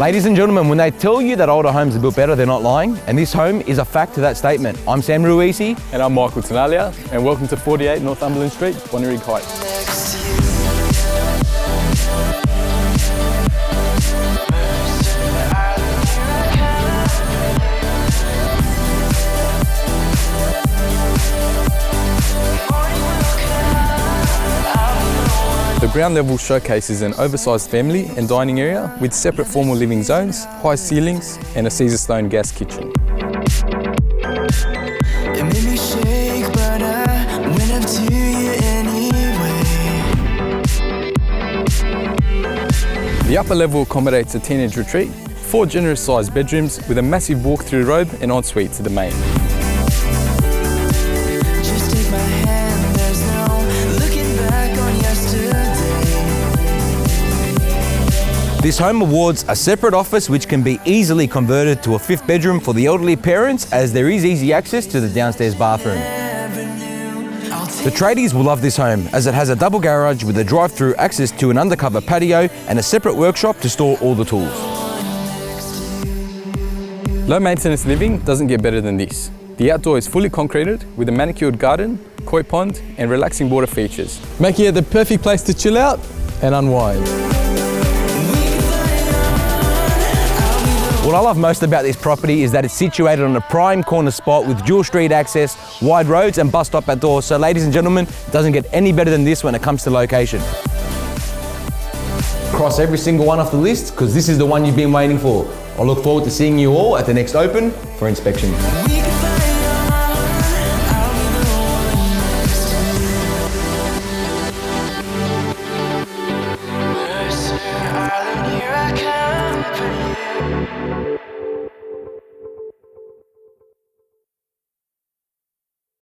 Ladies and gentlemen, when they tell you that older homes are built better, they're not lying, and this home is a fact to that statement. I'm Sam Ruisi. And I'm Michael Tenalia, and welcome to 48 Northumberland Street, Bonnyrigg Heights. The ground level showcases an oversized family and dining area with separate formal living zones, high ceilings, and a CaesarStone gas kitchen. It made me shake, but I went up to you anyway. The upper level accommodates a teenage retreat, 4 generous sized bedrooms with a massive walk-through robe and ensuite to the main. Just take my hand, there's no looking back on yesterday. This home awards a separate office which can be easily converted to a 5th bedroom for the elderly parents, as there is easy access to the downstairs bathroom. The tradies will love this home as it has a double garage with a drive-through access to an undercover patio and a separate workshop to store all the tools. Low maintenance living doesn't get better than this. The outdoor is fully concreted with a manicured garden, koi pond and relaxing water features, making it the perfect place to chill out and unwind. What I love most about this property is that it's situated on a prime corner spot with dual street access, wide roads and bus stop outdoors. So ladies and gentlemen, it doesn't get any better than this when it comes to location. Cross every single one off the list because this is the one you've been waiting for. I look forward to seeing you all at the next open for inspection.